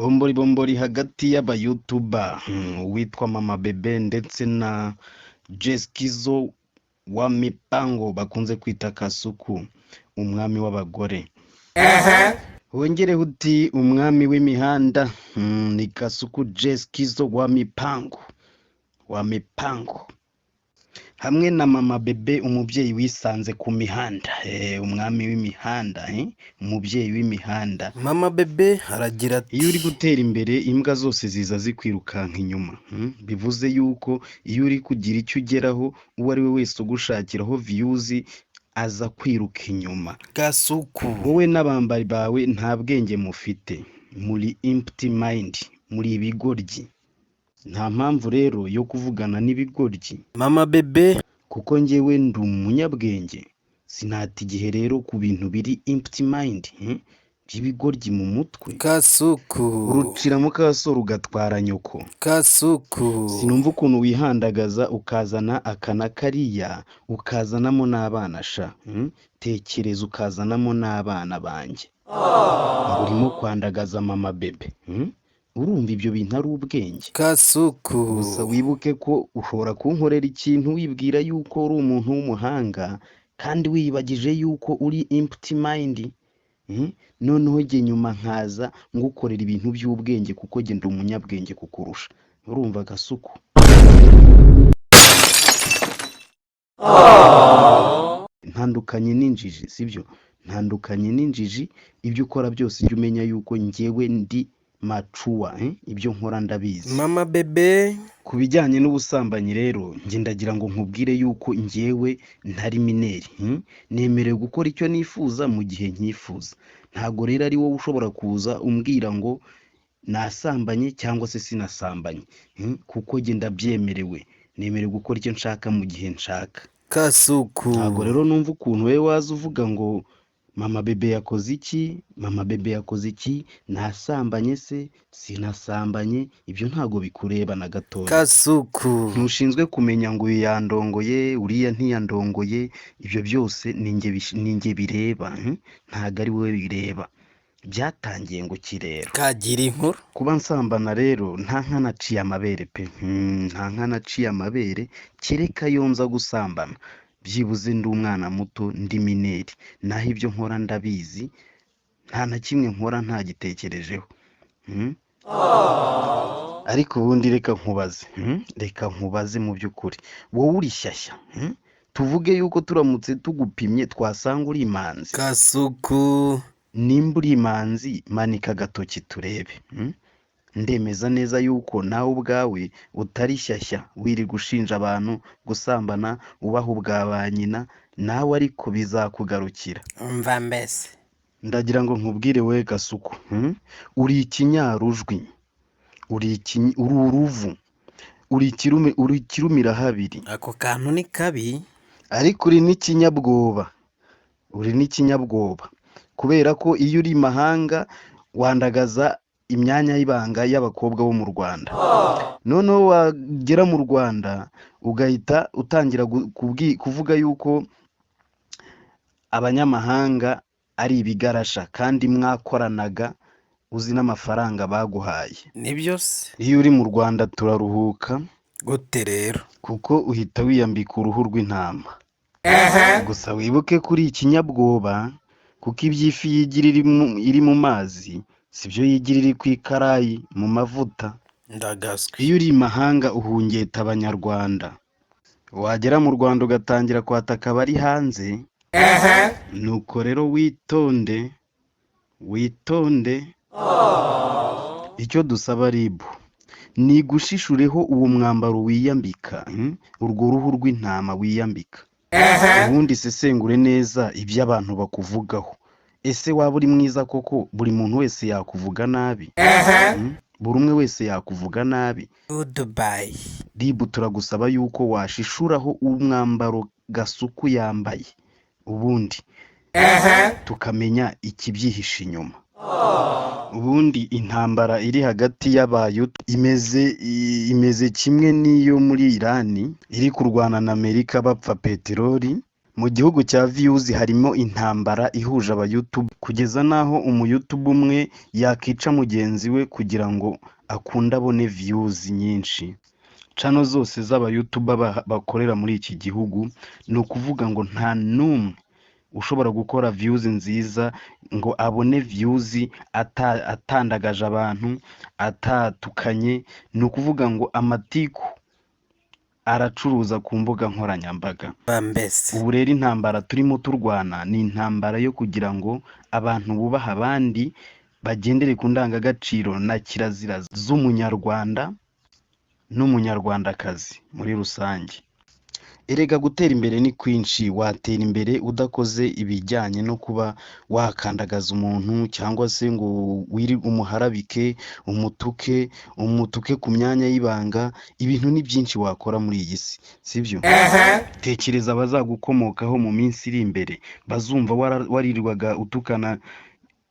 bombori hagati y'aba-YouTuber uwitwa Mama Bebe ndetse na Jeskizo wa Mipango bakunze kwita Kasuku, umwami w'abagore. Wongereho uti umwami w'imihanda ni Kasuku Jeskizo wa Mipango hamwe na Mama Bebe umubyeyi wisanze ku mihanda. Umwami w'imihanda, umubyeyi w'imihanda. Mama Bebe aragira ati iyo uri gutera imbere imbwa zose ziza zikwirukanka inyuma. Bivuze yuko iyo uri kugira icyo ugeraho uwo ari we wese ugushakiraho views aza kwiruka inyuma. Kasuku, wowe n'abambari bawe nta bwenge mufite, muri empty mind, muri ibigoryi. Nta mpamvu rero yo kuvugana n'ibigoryi. Mama Bebe kuko njyewe ndi umunyabwenge, sinata igihe rero ku bintu biri empty mind by'ibigoryi mu mutwe. Kasuku, urucira mu kasoro ugatwara nyoko. Kasuku, sinumva ukuntu wihandagaza ukazana akana kariya ukazanamo n'abana sha. Tekereza ukazanamo n'abana banjye. urimo kwandagaza Mama Bebe. urumva ibyo bintu ari ubwenge? Kasuku, gusa wibuke ko ushobora kunkorera ikintu wibwira yuko uri umuntu w'umuhanga kandi wiyibagije yuko uri empty mind. noneho jye nyuma nkaza ngukorera ibintu by'ubwenge kuko jye ndi umunyabwenge kukurusha. urumva Kasuku? ntandukanye n'injiji, sibyo? ntandukanye n'injiji. ibyo ukora byose jya umenya yuko njyewe ndi macuwa. ibyo nkora ndabizi. Mama Bebe ku bijyanye n'ubusambanyi rero njye ndagira ngo nkubwire yuko njyewe ntari mineri. nemerewe gukora icyo nifuza mu gihe nkifuza. ntago rero ari wowe ushobora kuza umbwira ngo nasambanye cyangwa se sinasambanye. kuko jye ndabyemerewe, nemerewe gukora icyo nshaka mu gihe nshaka. Kasuku, ntago rero numva ukuntu wowe waza uvuga ngo Mama Bebe yakoze iki, Mama Bebe yakoze iki, nasambanye se sinasambanye. ibyo ntago bikureba na gatoya. Kasuku, ntushinzwe kumenya ngo uyu yandongoye uriya ntiyandongoye. ibyo byose ni njye bireba. ntago ari wowe bireba. byatangiye ngo kirera kagira inkuru. kuba nsambana rero nta nka naciye amabere pe. nta nka naciye amabere kereka yo nza gusambana. byibuze ndi umwana muto, ndi mineri, naho ibyo nkora ndabizi. nta na kimwe nkora ntagitekerejeho. ariko ubundi reka nkubaze mu by'ukuri, wowe uri shyashya. tuvuge yuko turamutse tugupimye twasanga uri imanzi. Kasuku, nimba uri imanzi manika agatoki turebe. ndemeza neza yuko nawe ubwawe utari shyashya wiri gushinja abantu gusambana ubaha ubwa ba nyina. nawe ariko bizakugarukira. umva mbese ndagira ngo nkubwire we Kasuku, uri ikinyarujwi, uri uruvu, uri ikirumira habiri. ako kantu ni kabi. ariko uri n'ikinyabwoba, kubera ko iyo uri mahanga wandagaza imyanya y'ibanga y'abakobwa bo mu Rwanda. noneho wagera mu Rwanda ugahita utangira kuvuga yuko abanyamahanga ari ibigarasha kandi mwakoranaga uzi n'amafaranga baguhaye. nibyo se. iyo uri mu Rwanda turaruhuka. gute rero? kuko uhita wiyambika uruhu rw'intama. gusa wibuke kuri ikinyabwoba, kuko iby'ifi yigira iri mu mazi sibyo yigira iri ku ikarayi mu mavuta. ndagaswe. iyo uri imahanga uhungeta abanyarwanda. wagera mu Rwanda ugatangira kwataka abari hanze. nuko rero witonde. icyo dusaba RIB ni gushishureho uwo mwambaro wiyambika, urwo ruhu rw'intama wiyambika. ubundi sesengure neza ibyo abantu bakuvugaho. ese waba uri mwiza koko buri muntu wese yakuvuga nabi? buri umwe wese yakuvuga nabi. Goodbye. RIB turagusaba yuko washishuraho umwambaro Kasuku yambaye, ubundi tukamenya ikibyihishe inyuma. ubundi intambara iri hagati y'aba-YouTuber imeze kimwe n'iyo muri Irani iri kurwana na Amerika bapfa peteroli. mu gihugu cya views harimo intambara ihuje aba YouTube kugeza naho umu YouTube umwe yakica mugenzi we kugira ngo akunde abone views nyinshi. Channel zose z'aba YouTuber bakorera muri iki gihugu ni ukuvuga ngo nta n'umwe ushobora gukora views nziza ngo abone views atandagaje abantu, atatukanye. Ni ukuvuga ngo amatiku aracuruza ku mbuga nkoranyambaga. bambese Ubu rero intambara turimo turwana ni intambara yo kugira ngo abantu bubaha abandi, bagendere ku ndangagaciro na kirazira z'umunyarwanda n'umunyarwandakazi muri rusange. Erega gutera imbere ni kwinshi, watera imbere udakoze ibijyanye no kuba wakandagaza umuntu cyangwa se ngo umuharabike, umutuke ku myanya y'ibanga. Ibintu ni byinshi wakora muri iyi si, sibyo? Tekereza abazagukomokaho mu minsi iri imbere, bazumva warirwaga utukana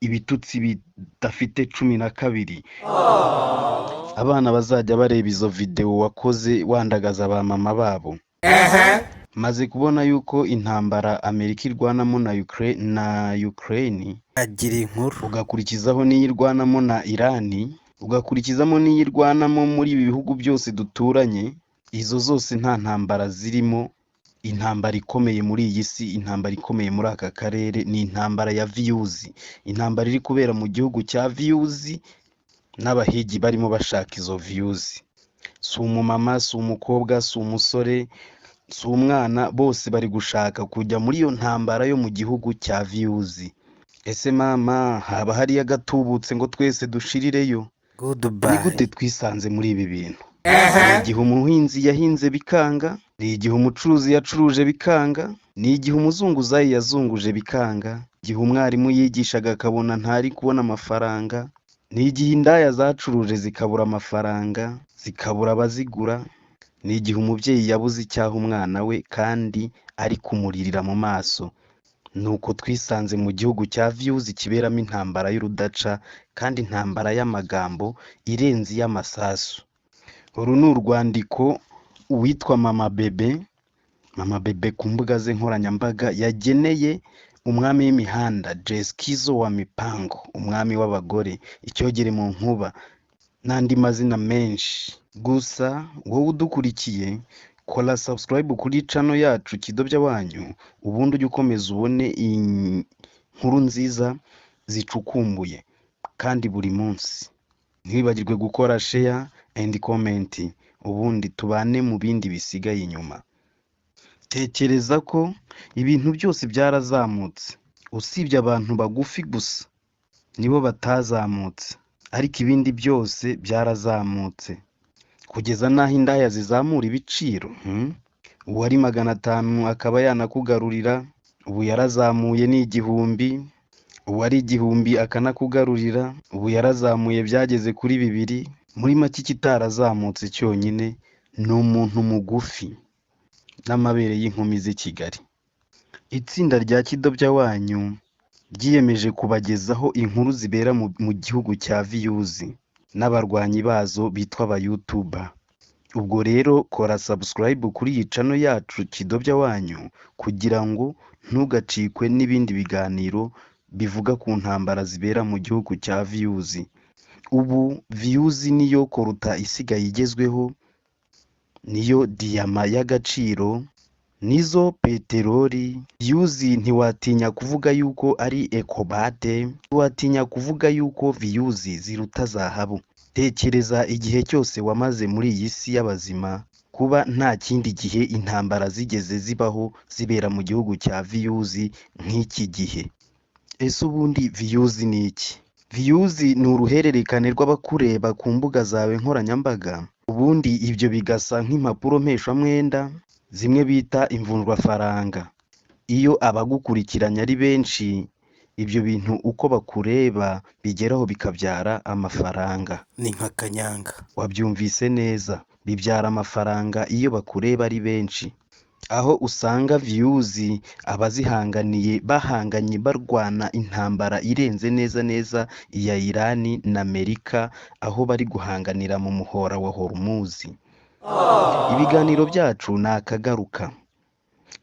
ibitutsi bidafite 12. Abana bazajya bareba izo video wakoze wandagaza ba mama babo. Maze kubona yuko intambara Amerika irwanamo na Ukraine, agira inkuru ugakurikizaho n'iyirwanamo na Irani, ugakurikizamo n'iyirwanamo muri ibi bihugu byose duturanye, izo zose nta ntambara zirimo. Intambara ikomeye muri iyi si, intambara ikomeye muri aka karere ni intambara ya views. Intambara iri kubera mu gihugu cya views n'abahigi barimo bashaka izo views. Si umumama, si umukobwa, si umusore, si umwana, bose bari gushaka kujya muri iyo ntambara yo mu gihugu cya views. Ese mama, haba hariyo agatubutse ngo twese dushirireyo? Ni goodbye gute twisanze muri ibi bintu? Ni igihe umuhinzi yahinze bikanga, ni igihe umucuruzi yacuruje bikanga, ni igihe umuzunguzayi yazunguje bikanga, igihe umwarimu yigishaga akabona ntari kubona amafaranga, ni igihe indaya zacuruje zikabura amafaranga, zikabura abazigura, ni igihe umubyeyi yabuze icyaha umwana we kandi ari kumuririra mu maso. Nuko twisanze mu gihugu cya views kiberamo intambara y'urudaca, kandi intambara y'amagambo irenze y'amasasu. Uru ni urwandiko uwitwa Mama Bebe ku mbuga ze nkoranyambaga yageneye umwami w'imihanda Jeskizo wa Mipango, umwami w'abagore, icyogere mu nkuba n'andi mazina menshi. Gusa wowe udukurikiye, kora subscribe kuri channel yacu Kidobya Wanyu, ubundi ujye ukomeza ubone inkuru nziza zicukumbuye kandi buri munsi. Ntiwibagirwe gukora share and comment, ubundi tubane mu bindi bisigaye inyuma. Tekereza ko ibintu byose byarazamutse, usibye abantu bagufi gusa nibo batazamutse, ariko ibindi byose byarazamutse kugeza naho indaya zizamura ibiciro. Uwari 500 akaba yanakugarurira, ubu yarazamuye ni 1000. Uwari 1000 akanakugarurira, ubu yarazamuye byageze kuri 2. Muri make kitarazamutse cyonyine ni umuntu mugufi n'amabere y'inkumi z'i Kigali. Itsinda rya Kidobya Wanyu ryiyemeje kubagezaho inkuru zibera mu gihugu cya views n'abarwanyi bazo bitwa aba YouTuber. Ubwo rero kora subscribe kuri iyi channel yacu Kidobya Wanyu kugira ngo ntugacikwe n'ibindi biganiro bivuga ku ntambara zibera mu gihugu cya views. Ubu views niyo koruta isigaye igezweho, niyo diyama y'agaciro, nizo peteroli. Views ntiwatinya kuvuga yuko ari ekobate, ntiwatinya kuvuga yuko views ziruta zahabu. Tekereza igihe cyose wamaze muri iyi si y'abazima, kuba nta kindi gihe intambara zigeze zibaho zibera mu gihugu cya views nk'iki gihe. Ese ubundi views ni iki? Views ni uruhererekane rw'abakureba ku mbuga zawe nkoranyambaga, ubundi ibyo bigasa nk'impapuro mpeshamwenda, zimwe bita imvunjwafaranga. Iyo abagukurikiranye ari benshi, ibyo bintu uko bakureba bigeraho bikabyara amafaranga. ni nka kanyanga Wabyumvise neza, bibyara amafaranga iyo bakureba ari benshi. Aho usanga views abazihanganiye bahanganye barwana intambara irenze neza iya Irani na Amerika, aho bari guhanganira mu muhora wa Hormuz. Ibiganiro byacu ni akagaruka.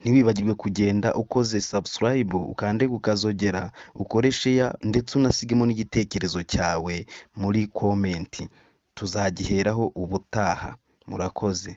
ntiwibagirwe kugenda ukoze subscribe ukande kukazogera ukore share ndetse unasigemo n'igitekerezo cyawe muri komenti tuzagiheraho ubutaha murakoze